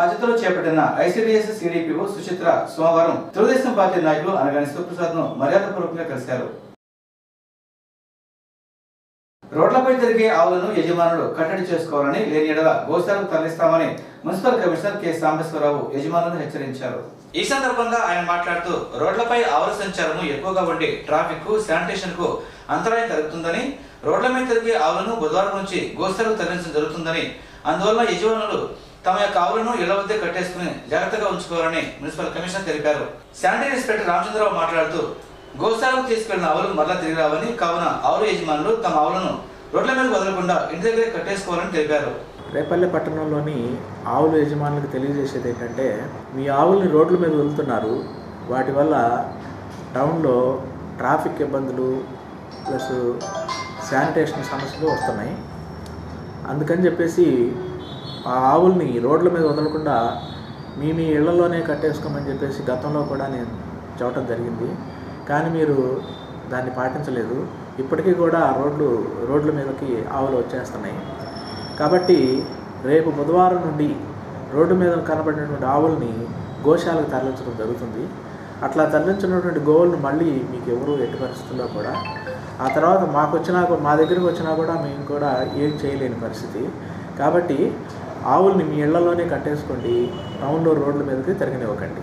బాధ్యతలు చేపట్టిన ICDS CDPO Suchitra సోమవారం తెలుగుదేశం పార్టీ నాయకులు అనగాని శివప్రసాద్ ను మర్యాదపూర్వకంగా కలిశారు. రోడ్లపై తిరిగే ఆవులను యజమానులు కట్టడి చేసుకోవాలని, లేని యెడల గోశాలకు తరలిస్తామని మున్సిపల్ కమిషనర్ కె సాంబశివరావు యజమానులను హెచ్చరించారు. ఈ సందర్భంగా ఆయన మాట్లాడుతూ రోడ్లపై ఆవుల సంచారం ఎక్కువగా ఉండి ట్రాఫిక్ కు, శానిటేషన్ కు అంతరాయం కలుగుతుందని, రోడ్ల మీద తిరిగే ఆవులను బుధవారం నుంచి గోశాలకు తరలించడం జరుగుతుందని, అందువల్ల యజమానులు తమ యొక్క ఆవులను ఇళ్ల వద్దే కట్టేసుకుని జాగ్రత్తగా ఉంచుకోవాలని మున్సిపల్ కమిషనర్ తెలిపారు. శానిటరీ ఇన్స్పెక్టర్ రామచంద్రరావు మాట్లాడుతూ గోశాలకు తీసుకెళ్లిన ఆవులు మరలా తిరిగి రావని, కావున ఆవుల యజమానులు తమ ఆవులను రోడ్ల మీద వదలకుండా ఇంటి దగ్గరే కట్టేసుకోవాలని తెలిపారు. రేపల్లె పట్టణంలోని ఆవుల యజమానులకు తెలియజేసేది ఏంటంటే, మీ ఆవుల్ని రోడ్ల మీద వదులుతున్నారు, వాటి వల్ల టౌన్లో ట్రాఫిక్ ఇబ్బందులు ప్లస్ శానిటేషన్ సమస్యలు వస్తున్నాయి. అందుకని చెప్పేసి ఆ ఆవుల్ని రోడ్ల మీద వదలకుండా మీ ఇళ్లలోనే కట్టేసుకోమని చెప్పేసి గతంలో కూడా నేను చెప్పడం జరిగింది. కానీ మీరు దాన్ని పాటించలేదు. ఇప్పటికీ కూడా రోడ్ల మీదకి ఆవులు వచ్చేస్తున్నాయి. కాబట్టి రేపు బుధవారం నుండి రోడ్డు మీద కనబడినటువంటి ఆవుల్ని గోశాలకు తరలించడం జరుగుతుంది. అట్లా తరలించినటువంటి గోవులను మళ్ళీ మీకు ఎవరు ఎట్టి పరిస్థితుల్లో కూడా ఆ తర్వాత మా దగ్గరికి వచ్చినా కూడా మేము కూడా ఏం చేయలేని పరిస్థితి. కాబట్టి ఆవుల్ని మీ ఇళ్లలోనే కట్టేసుకోండి, టౌన్లో రోడ్ల మీదకి తిరగనివ్వకండి.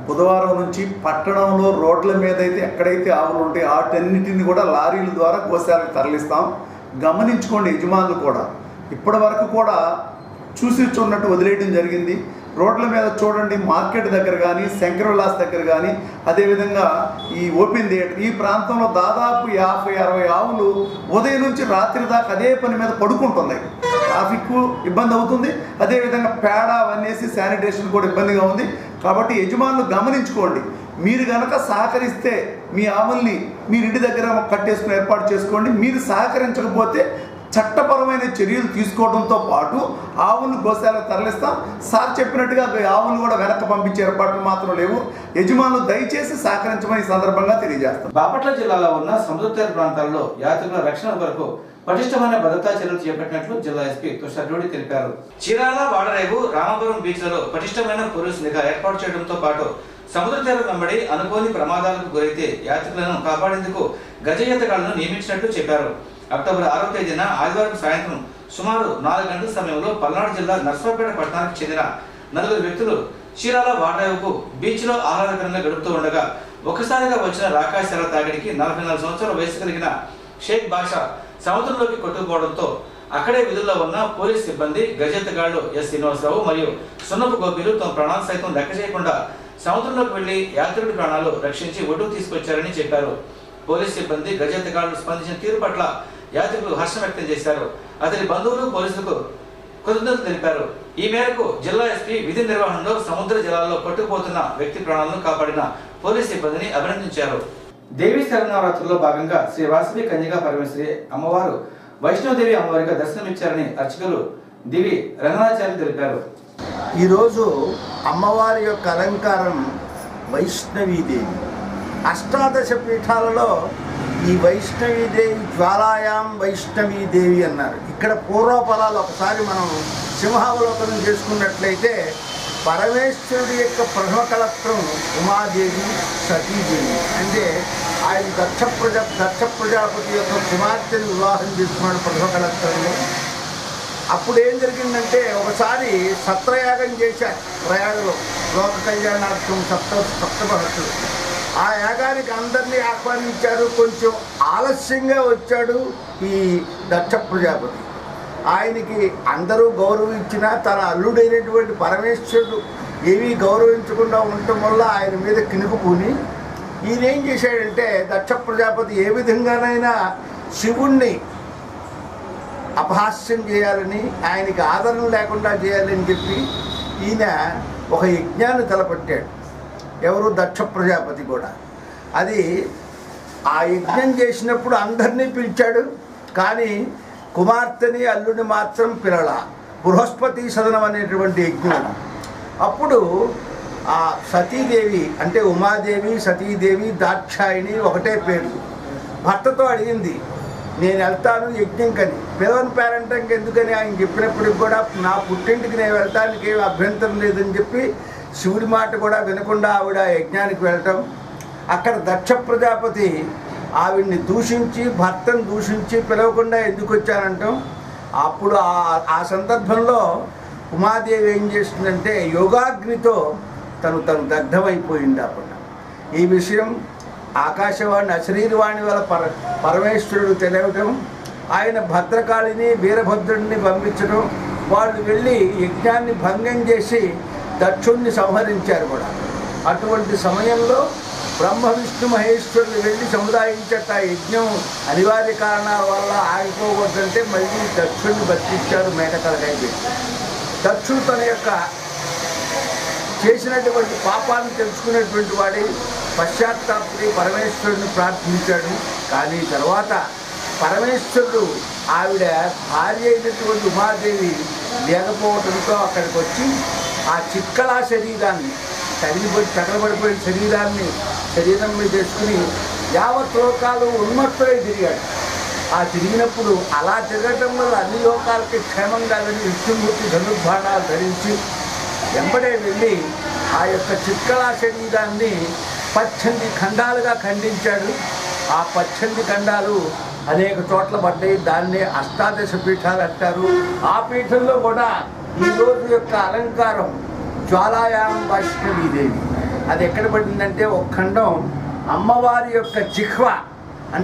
బుధవారం నుంచి పట్టణంలో రోడ్ల మీద అయితే ఎక్కడైతే ఆవులు ఉంటాయి వాటన్నిటిని కూడా లారీల ద్వారా గోశాలకు తరలిస్తాం. గమనించుకోండి యజమానులు కూడా, ఇప్పటి వరకు కూడా చూసిచ్చున్నట్టు వదిలేయడం జరిగింది. రోడ్ల మీద చూడండి, మార్కెట్ దగ్గర కానీ, శంకర్ విలాస్ దగ్గర కానీ, అదేవిధంగా ఈ ఓపెన్ థియేటర్ ఈ ప్రాంతంలో దాదాపు 50-60 ఆవులు ఉదయం నుంచి రాత్రి దాకా అదే పని మీద పడుకుంటున్నాయి. ట్రాఫిక్ ఇబ్బంది అవుతుంది, అదేవిధంగా పేడ అవనేసి శానిటేషన్ కూడా ఇబ్బందిగా ఉంది. కాబట్టి యజమానులు గమనించుకోండి, మీరు కనుక సహకరిస్తే మీ ఆవుల్ని మీరు ఇంటి దగ్గర కట్టేసుకుని ఏర్పాటు చేసుకోండి. మీరు సహకరించకపోతే చట్టపరమైన చర్యలు తీసుకోవడంతో పాటు ఆవులను గోశాలకు తరలిస్తాం. సార్ చెప్పినట్టుగా ఆవులను కూడా వెనక్కి పంపించే ఏర్పాట్లు మాత్రం లేవు. యజమానులు దయచేసి సహకరించమని ఈ సందర్భంగా తెలియజేస్తాం. బాపట్ల జిల్లాలో ఉన్న సముద్ర తీర ప్రాంతాల్లో యాత్రికుల రక్షణ కొరకు పటిష్టమైన భద్రతా చర్యలు చేపట్టినట్లు జిల్లా ఎస్పీ తుషార్ జోడి తెలిపారు. చీరాల, వాడరేవు, రామపురం బీచ్లలో పటిష్టమైన పోలీసు నిఘా ఏర్పాటు చేయడంతో పాటు సముద్ర తీరం వెంబడి అనుకోని ప్రమాదాలకు గురైతే యాత్రికులను కాపాడేందుకు గజ ఈతగాళ్లను నియమించినట్లు చెప్పారు. అక్టోబర్ 6వ తేదీన ఆదివారం సాయంత్రం సుమారు 4 గంటల సమయంలో పల్నాడు జిల్లా నర్సరావుపేట పట్టణానికి చెందిన 4 వ్యక్తులు చీరాల, వాడరేవుకు బీచ్ లో ఆహ్లాదకరంగా గడుపుతూ ఉండగా ఒకసారిగా వచ్చిన రాకాశాల తాగిడికి 44 సంవత్సరాల వయసు కలిగిన షేక్ బాషా సముద్రంలోకి కొట్టుకుపోవడంతో అక్కడే విధుల్లో ఉన్న పోలీస్ సిబ్బంది గజెత్తగాళ్లు ఎస్ శ్రీనివాసరావు మరియు సున్నపు గోపీలు తమ ప్రాణాలు సైతం లెక్క చేయకుండా సముద్రంలోకి వెళ్లి యాత్రికుడి ప్రాణాలు రక్షించి ఒడ్డుకు తీసుకొచ్చారని చెప్పారు. పోలీస్ సిబ్బంది గజెత్తగాళ్లు స్పందించిన తీరు పట్ల యాత్రికులు హర్షం వ్యక్తం చేశారు. అతని బంధువులు పోలీసులకు కృతజ్ఞతలు తెలిపారు. ఈ మేరకు జిల్లా ఎస్పీ విధి నిర్వహణలో సముద్ర జలాల్లో కొట్టుకుపోతున్న వ్యక్తి ప్రాణాలను కాపాడిన పోలీస్ సిబ్బందిని అభినందించారు. దేవీ శరణవరాత్రుల్లో భాగంగా శ్రీ వాసవి కన్యకా పరమేశ్వరి అమ్మవారు వైష్ణోదేవి అమ్మవారిగా దర్శనమిచ్చారని అర్చకులు దివి రంగనాచార్య తెలిపారు. ఈరోజు అమ్మవారి యొక్క అలంకారం వైష్ణవీదేవి. అష్టాదశ పీఠాలలో ఈ వైష్ణవీదేవి జ్వాలాయాం వైష్ణవీదేవి అన్నారు. ఇక్కడ పూర్వపరాలు ఒకసారి మనం సింహావలోకనం చేసుకున్నట్లయితే పరమేశ్వరుడి యొక్క ప్రథమ కళత్రం ఉమాదేవి, సతీదేవి. అంటే ఆయన దక్ష ప్రజాపతి యొక్క కుమార్తెను వివాహం చేసుకున్నాడు ప్రథమ కళత్రంలో. అప్పుడు ఏం జరిగిందంటే ఒకసారి సత్రయాగం చేశారు ప్రయాగలో, లోక కళ్యాణార్థం సప్తమహర్షులు. ఆ యాగానికి అందరినీ ఆహ్వానించారు. కొంచెం ఆలస్యంగా వచ్చాడు ఈ దక్ష ప్రజాపతి. ఆయనకి అందరూ గౌరవించినా తన అల్లుడైనటువంటి పరమేశ్వరుడు ఏమీ గౌరవించకుండా ఉండటం వల్ల ఆయన మీద కినుకుని ఈయన ఏం చేశాడంటే దక్ష ప్రజాపతి ఏ విధంగానైనా శివుణ్ణి అపహాస్యం చేయాలని, ఆయనకి ఆదరణ లేకుండా చేయాలని చెప్పి ఈయన ఒక యజ్ఞాన్ని తలపెట్టాడు. ఎవరు? దక్ష ప్రజాపతి కూడా. అది ఆ యజ్ఞం చేసినప్పుడు అందరినీ పిలిచాడు, కానీ కుమార్తెని అల్లుని మాత్రం పిలల. బృహస్పతి సదనం అనేటువంటి యజ్ఞం. అప్పుడు ఆ సతీదేవి అంటే ఉమాదేవి, సతీదేవి, దాక్షాయిని ఒకటే పేరు. భర్తతో అడిగింది, నేను వెళ్తాను యజ్ఞంకని, పిలవని పేరంటంకి ఎందుకని ఆయన చెప్పినప్పటికి కూడా నా పుట్టింటికి నేను వెళ్తానికి ఏమి అభ్యంతరం లేదని చెప్పి శివుడి మాట కూడా వినకుండా ఆవిడ యజ్ఞానికి వెళ్ళటం. అక్కడ దక్ష ప్రజాపతి ఆవిడ్ని దూషించి, భర్తను దూషించి పిలవకుండా ఎందుకు వచ్చానంటాం. అప్పుడు ఆ సందర్భంలో ఉమాదేవి ఏం చేస్తుందంటే యోగాగ్నితో తను దగ్ధమైపోయింది. అప్పుడు ఈ విషయం ఆకాశవాణి అశరీరవాణి వల్ల పరమేశ్వరుడు తెలియటం, ఆయన భద్రకాళిని వీరభద్రుడిని పంపించడం, వాళ్ళు వెళ్ళి యజ్ఞాన్ని భంగం చేసి దక్షుణ్ణి సంహరించారు కూడా. అటువంటి సమయంలో బ్రహ్మ విష్ణు మహేశ్వరులు వెళ్ళి సముదాయించట యజ్ఞం అనివార్య కారణాల వల్ల ఆగిపోకూడదంటే మళ్ళీ దక్షుణ్ణి బతికించారు మేకతలకాయ పెట్టి. దక్షుడు తన యొక్క చేసినటువంటి పాపాన్ని తెలుసుకునేటువంటి వాడి పశ్చాత్తాపడి పరమేశ్వరుడిని ప్రార్థించాడు. కానీ తర్వాత పరమేశ్వరుడు ఆవిడ భార్య అయినటువంటి ఉమాదేవి లేకపోవడంతో అక్కడికి వచ్చి ఆ చిక్కలా శరీరాన్ని తగలబడిపోయిన శరీరం మీద చేసుకుని యావత్ లోకాలు ఉన్మత్తులై తిరిగాడు. ఆ తిరిగినప్పుడు అలా తిరగటం వల్ల అన్ని లోకాలకి క్షేమంగా వెళ్ళి విష్ణుమూర్తి ధనుర్బాణాలు ధరించి వెంబడే వెళ్ళి ఆ యొక్క చిక్కలా శరీరాన్ని 18 ఖండాలుగా ఖండించాడు. ఆ 18 ఖండాలు అనేక చోట్ల పడ్డాయి. దాన్నే అష్టాదశ పీఠాలు అంటారు. ఆ పీఠంలో కూడా ఈరోజు యొక్క అలంకారం జ్వాలాయాం వైష్ణవీదేవి. అది ఎక్కడ పడిందంటే ఒక ఖండం అమ్మవారి యొక్క జిహ్వ